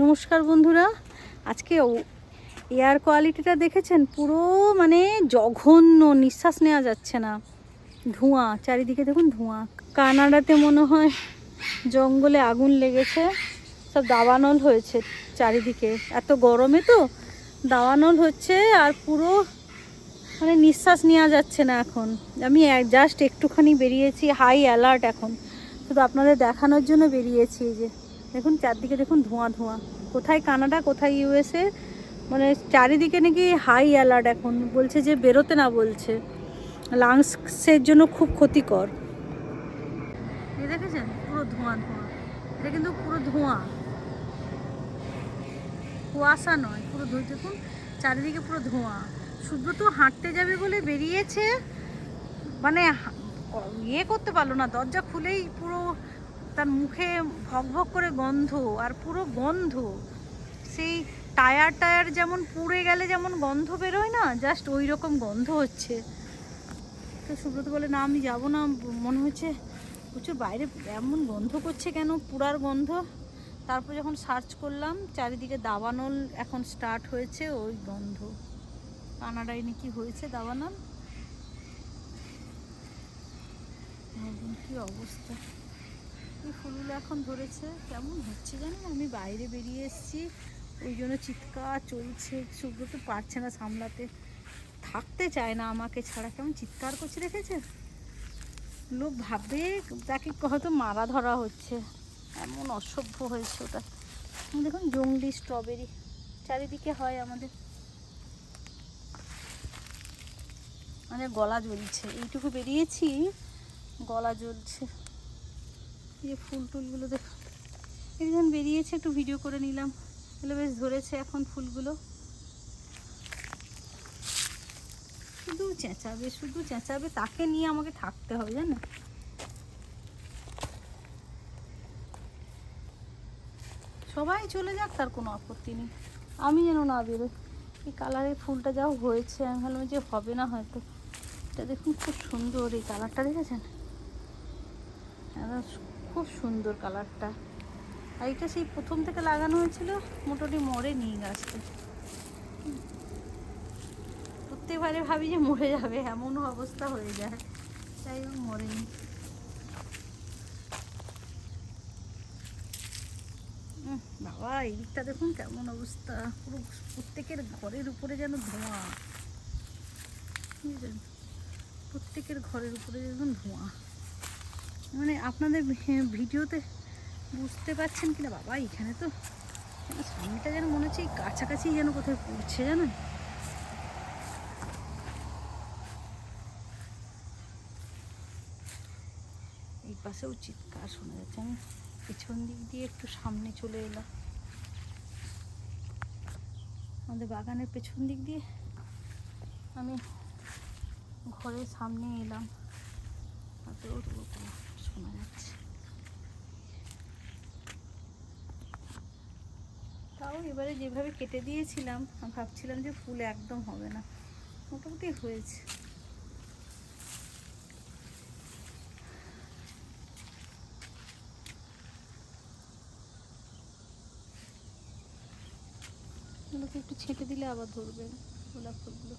নমস্কার বন্ধুরা, আজকে এয়ার কোয়ালিটিটা দেখেছেন? পুরো মানে জঘন্য, নিঃশ্বাস নেওয়া যাচ্ছে না। ধোঁয়া চারিদিকে, দেখুন ধোঁয়া। কানাডাতে মনে হয় জঙ্গলে আগুন লেগেছে, সব দাবানল হয়েছে চারিদিকে। এত গরমে তো দাবানল হচ্ছে, আর পুরো মানে নিঃশ্বাস নেওয়া যাচ্ছে না। এখন আমি জাস্ট একটুখানি বেরিয়েছি, হাই অ্যালার্ট এখন, শুধু আপনাদের দেখানোর জন্য বেরিয়েছি। এই যে দেখুন চারদিকে, দেখুন ধোঁয়া ধোঁয়া। কোথায় কানাডা, কোথায় ইউএসএ, মানে চারিদিকে নাকি হাই অ্যালার্ট এখন। বলছে যে বেরোতে না, বলছে লাংসের জন্য খুব ক্ষতিকর। এই দেখেছেন পুরো ধোঁয়া ধোঁয়া, এটা কিন্তু পুরো ধোঁয়া, কুয়াশা নয়, পুরো ধোঁয়া। দেখুন চারিদিকে পুরো ধোঁয়া। সুব্রত হাঁটতে যাবে বলে বেরিয়েছে, মানে ইয়ে করতে পারলো না, দরজা খুলেই পুরো তার মুখে ভক ভক করে গন্ধ, আর পুরো গন্ধ সেই টায়ার যেমন পুড়ে গেলে যেমন গন্ধ বেরোয় না, জাস্ট ওই রকম গন্ধ হচ্ছে। তো সুব্রত বলে না আমি যাব না, মনে হচ্ছে প্রচুর বাইরে এমন গন্ধ করছে কেন, পুরার গন্ধ। তারপর যখন সার্চ করলাম চারিদিকে দাবানল এখন স্টার্ট হয়েছে, ওই গন্ধ। কানাডায় নাকি হয়েছে দাবানল। কি অবস্থা, এই ফুলগুলো এখন ধরেছে, কেমন হচ্ছে জানেন? আমি বাইরে বেরিয়ে এসেছি, ওই জন্য চিৎকার চলছে। সুব্রত পারছে না সামলাতে, থাকতে চায় না আমাকে ছাড়া, কেমন চিৎকার করছে দেখেছে। লোক ভাববে তাকে হয়তো মারা ধরা হচ্ছে, এমন অসভ্য হয়েছে ওটা। দেখুন জংলি স্ট্রবেরি চারিদিকে হয় আমাদের। মানে গলা জ্বলছে, এইটুকু বেরিয়েছি, গলা জ্বলছে। এই ফুল টুলগুলো দেখুন, একজন বেরিয়েছে, একটু ভিডিও করে নিলাম। এগুলো বেশ ধরেছে এখন ফুলগুলো। শুধু চেঁচাবে, শুধু চেঁচাবে, তাকে নিয়ে আমাকে থাকতে হবে জানেন। সবাই চলে যাক, তার কোনো আপত্তি নেই, আমি যেন না বেরোই। এই কালারের ফুলটা যাও হয়েছে, আমি ভাবলাম যে হবে না হয়তো। এটা দেখুন খুব সুন্দর, এই কালারটা দেখেছেন? খুব সুন্দর কালারটা। আর এটা সেই প্রথম থেকে লাগানো হয়েছিল, মোটামুটি মরেনি গাছটা। প্রত্যেকবারে ভাবি যে মরে যাবে, এমনও অবস্থা হয়ে যায়, তাই হোক মরেনি। বাবা এই দিকটা দেখুন কেমন অবস্থা, পুরো প্রত্যেকের ঘরের উপরে যেন ধোঁয়া, বুঝলেন? প্রত্যেকের ঘরের উপরে যেন ধোঁয়া। মানে আপনাদের ভিডিওতে বুঝতে পারছেন কিনা বাবা, এখানে তো সামনেটা যেন মনে হচ্ছে এই কাছাকাছি যেন কোথায় পড়ছে জানেন। এই পাশেও চিৎকার শোনা যাচ্ছে। আমি পেছন দিক দিয়ে একটু সামনে চলে এলাম, আমাদের বাগানের পেছন দিক দিয়ে আমি ঘরের সামনে এলাম, তাতেও শোনা যাচ্ছে। তাও এবারে যেভাবে কেটে দিয়েছিলাম, ভাবছিলাম যে ফুল একদম হবে না, মোটামুটি হয়েছে। এগুলোকে একটু ছেঁটে দিলে আবার ধরবে গোলাপ ফুলগুলো।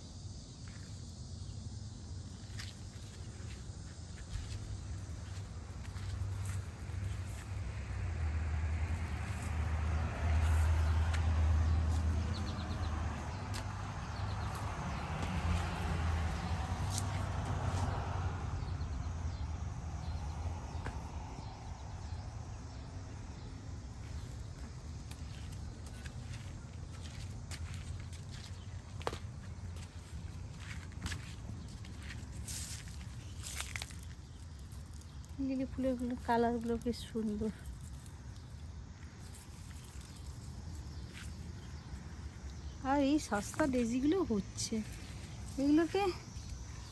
লিলি ফুলের কালারগুলো বেশ সুন্দর। আর এই সস্তা ডেজিগুলো হচ্ছে, এগুলোকে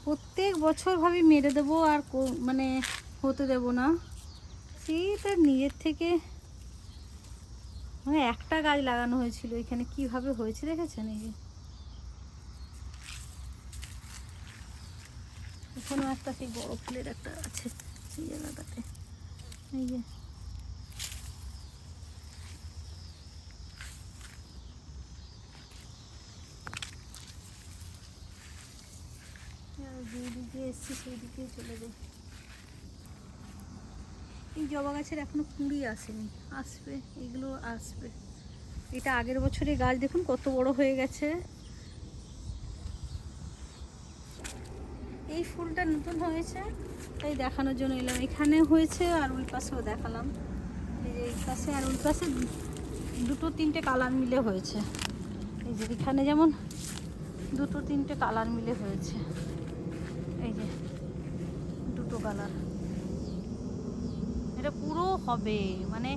প্রত্যেক বছর ভাবি মেরে দেবো, আর মানে হতে দেব না। সেইটা নিজের থেকে, মানে একটা গাছ লাগানো হয়েছিল এখানে, কিভাবে হয়েছে দেখেছেন? এই যে এখানেও একটা সেই বড় ফুলের একটা আছে সেই জায়গাটাতে, এই যে দিয়ে এসছি সেই দিকেই চলে যাই। এই জবা গাছের এখনো কুঁড়ি আসেনি, আসবে, এগুলো আসবে। এটা আগের বছরের গাছ, দেখুন কত বড় হয়ে গেছে। এই ফুলটা নতুন হয়েছে তাই দেখানোর জন্য এলাম। এখানে হয়েছে আর ওই পাশেও দেখালাম। এই যে এই পাশে আর ওই পাশে দুটো তিনটে কালার মিলে হয়েছে। এই যে এখানে যেমন দুটো তিনটে কালার মিলে হয়েছে, এই যে দুটো কালার। এটা পুরো হবে, মানে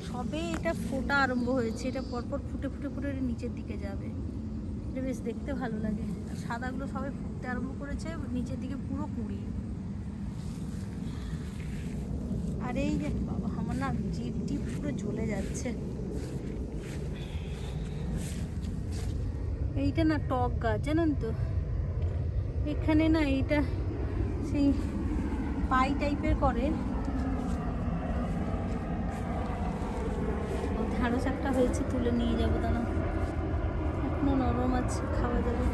সবে এটা ফোটা আরম্ভ হয়েছে, এটা পরপর ফুটে ফুটে ফুটে নিচের দিকে যাবে। এটা বেশ দেখতে ভালো লাগে। আর সাদাগুলো সবাই ফুটতে আরম্ভ করেছে, নিচের দিকে পুরো কুঁড়ি। আর এই যে বাবা, আমার না জিভ টিপ পুরো জ্বলে যাচ্ছে। এইটা না টক গাছ, জানেন তো, এখানে না এইটা সেই পাই টাইপের করে। ঢ্যাঁড়স একটা হয়েছে, তুলে নিয়ে যাবো, দাঁড়া, এখনো নরম আছে, খাওয়া যাবে।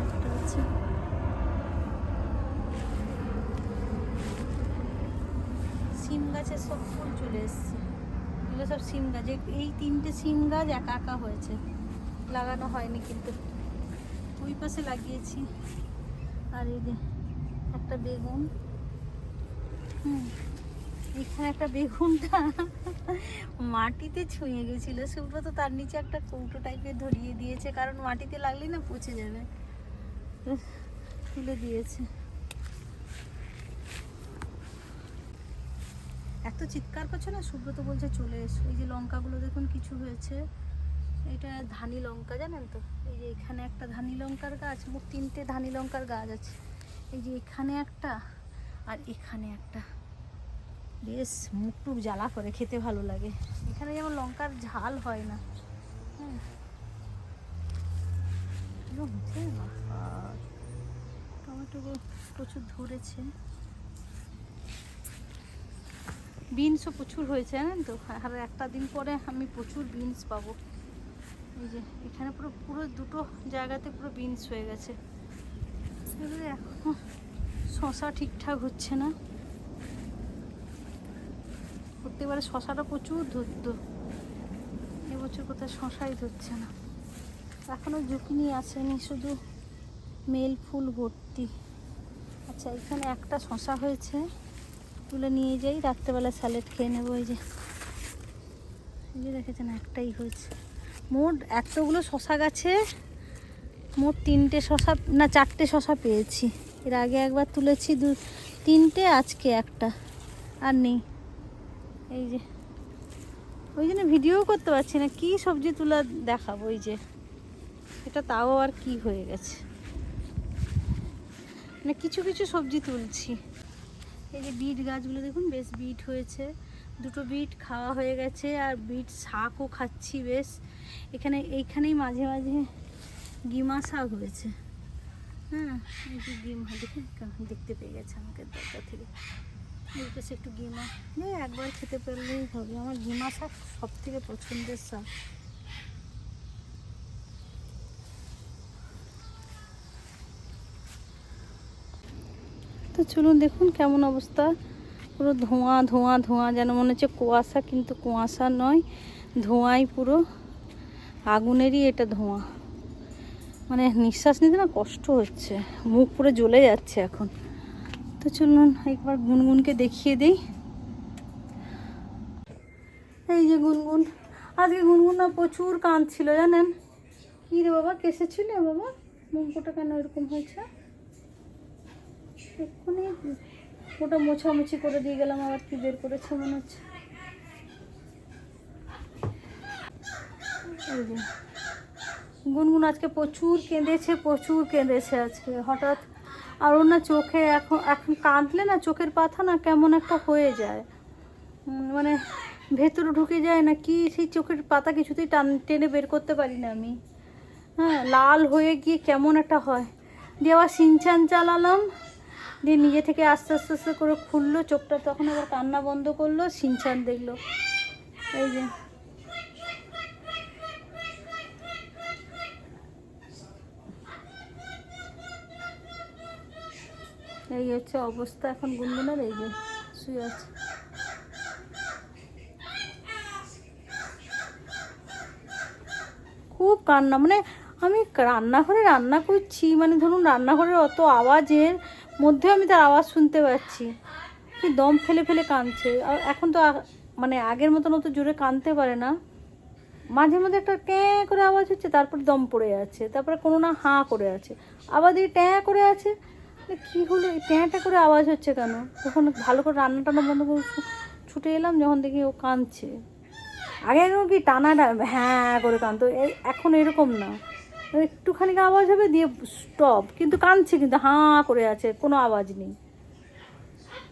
একটা আছে, সিম গাছের সব ফুল চলে এসছে, এগুলো সব সিম গাছ। এই তিনটে সিম গাছ একা একা হয়েছে, লাগানো হয়নি, কিন্তু ওই পাশে লাগিয়েছি। আর এই যে একটা বেগুন, এখানে একটা বেগুনটা মাটিতে ছুঁয়ে গেছিল, সুব্রত তার নিচে একটা কৌটো টাইপের ধরিয়ে দিয়েছে, কারণ মাটিতে লাগলে না পচে যাবে, তুলে দিয়েছে। এত চিৎকার করছে না, সুব্রত বলছে চলে এসো। এই যে লঙ্কাগুলো দেখুন কিছু হয়েছে, এটা ধানি লঙ্কা, জানেন তো। এই যে এখানে একটা ধানি লঙ্কার গাছ, মোট তিনটে ধানি লঙ্কার গাছ আছে। এই যে এখানে একটা আর এখানে একটা, বেশ মুখ টুক জ্বালা করে, খেতে ভালো লাগে। এখানে যেমন লঙ্কার ঝাল হয় না। হ্যাঁ, টমেটো প্রচুর ধরেছে, বিনসও প্রচুর হয়েছে, জানেন তো। আর একটা দিন পরে আমি প্রচুর বিনস পাবো। এই যে এখানে পুরো পুরো দুটো জায়গাতে পুরো বিনস হয়ে গেছে। এবারে এখনো শশা ঠিকঠাক হচ্ছে না, প্রত্যেকবারে শশাটা প্রচুর ধরতো, এবছর কোথায় শশাই ধরছে না। এখনো জুকিনি আসেনি, শুধু মেল ফুল ভর্তি। আচ্ছা, এখানে একটা শশা হয়েছে, তুলে নিয়ে যাই, রাত্রেবেলা স্যালাড খেয়ে নেবো। এই যে দেখেছেন একটাই হয়েছে। মোট এতগুলো শশা গাছে মোট তিনটে শশা না চারটে শশা পেয়েছি। এর আগে একবার তুলেছি তিনটে, আজকে একটা, আর নেই। এই যে ওই জন্য ভিডিও করতে পারছি না, কি সবজি তুলা দেখাবো। এই যে এটা তাও আর কি হয়ে গেছে, মানে কিছু কিছু সবজি তুলছি। এই যে বিট গাছগুলো দেখুন, বেশ বিট হয়েছে, দুটো বিট খাওয়া হয়ে গেছে, আর বিট শাকও খাচ্ছি বেশ। এইখানেই মাঝে মাঝে গিমা শাক হয়েছে। হ্যাঁ, এই যে গিমা দেখুন দেখতে পেয়ে গেছে আমাকে দরজা থেকে। এই পাশে একটু গিমা, একবার খেতে পারলেই হবে। আমার গিমা শাক সব থেকে পছন্দের শাক। তো চলুন দেখুন কেমন অবস্থা, পুরো ধোঁয়া ধোঁয়া ধোঁয়া, যেন মনে হচ্ছে কুয়াশা, কিন্তু কুয়াশা নয়, ধোঁয়াই পুরো, আগুনেরই এটা ধোঁয়া। মানে নিঃশ্বাস নিতে না কষ্ট হচ্ছে, মুখ পুরো জ্বলে যাচ্ছে এখন। তো চলুন একবার গুনগুনকে দেখিয়ে দিই। এই যে গুনগুন, আজকে গুনগুন না প্রচুর কাঁদছিল, জানেন। কী রে বাবা, কেসেছিল বাবা, মুখটা কেন এরকম হয়েছে? এক্ষুনি ওটা মোছামুছি করে দিয়ে গেলাম, আবার কি বের করেছে মনে হচ্ছে। গুনগুন আজকে প্রচুর কেঁদেছে আজকে হঠাৎ। আর ওর না চোখে এখন কাঁদলে না চোখের পাতা না কেমন একটা হয়ে যায়, মানে ভেতরে ঢুকে যায় না কি, সেই চোখের পাতা কিছুতেই টেনে বের করতে পারি না আমি। হ্যাঁ, লাল হয়ে গিয়ে কেমন একটা হয়। দিয়ে আবার সিনচান চালালাম, দিয়ে নিজে থেকে আস্তে আস্তে আস্তে করে খুললো চোখটা, তখন আবার কান্না বন্ধ করলো, সিনচান দেখলো। এই যে এই হচ্ছে অবস্থা এখন গুনগুনের, এই যে শুয়ে আছে। খুব কান্না, মানে আমি রান্নাঘরে রান্না করছি, মানে ধরুন রান্নাঘরের অত আওয়াজের মধ্যে আমি তার আওয়াজ শুনতে পাচ্ছি, কি দম ফেলে ফেলে কাঁদছে। আর এখন তো মানে আগের মতন অত জোরে কাঁদতে পারে না, মাঝে মধ্যে একটা ট্যাঁ করে আওয়াজ হচ্ছে, তারপর দম পড়ে যাচ্ছে, তারপরে কোনো না হাঁ করে আছে, আবার দেখি ট্যাঁ করে আছে। কী হলো, এই ট্যাঁটা করে আওয়াজ হচ্ছে কেন? তখন ভালো করে রান্না টান্না বন্ধ করে ছুটে এলাম, যখন দেখি ও কাঁদছে। আগে এরকম কি টানা হ্যাঁ করে কাঁদতো, এখন এরকম না, একটুখানি আওয়াজ হবে দিয়ে স্টপ, কিন্তু কাঁদছে, কিন্তু হাঁ করে আছে, কোনো আওয়াজ নেই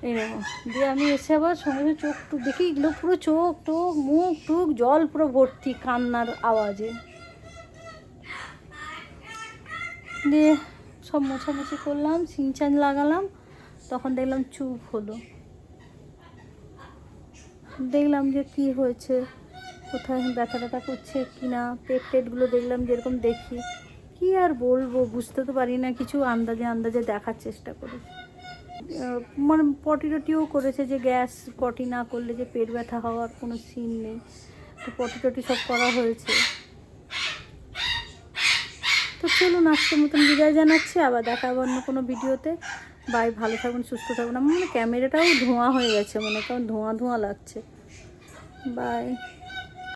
এরকম। দিয়ে আমি এসে আবার সঙ্গে সঙ্গে চোখ টুক দেখি, এগুলো পুরো চোখ টোক মুখ টুক জল পুরো ভর্তি কান্নার আওয়াজে। দিয়ে সব মোছামুছি করলাম, সিনচান লাগালাম, তখন দেখলাম চুপ হলো। দেখলাম যে কি হয়েছে, কোথায় ব্যথা ব্যথা করছে কি না, পেট টেটগুলো দেখলাম যেরকম দেখি, কি আর বলবো, বুঝতে তো পারি না কিছু, আন্দাজে আন্দাজে দেখার চেষ্টা করি। মানে পটি টটিও করেছে, যে গ্যাস পটি না করলে যে পেট ব্যথা হওয়ার কোনো সিন নেই, তো পটি টটি সব করা হয়েছে। তো চলুন আজকের মতন বিদায় জানাচ্ছি, আবার দেখা হবে অন্য কোনো ভিডিওতে। বাই, ভালো থাকবেন, সুস্থ থাকবেন। আমার মানে ক্যামেরাটাও ধোঁয়া হয়ে গেছে, মনে কেমন ধোঁয়া ধোঁয়া লাগছে। বাই।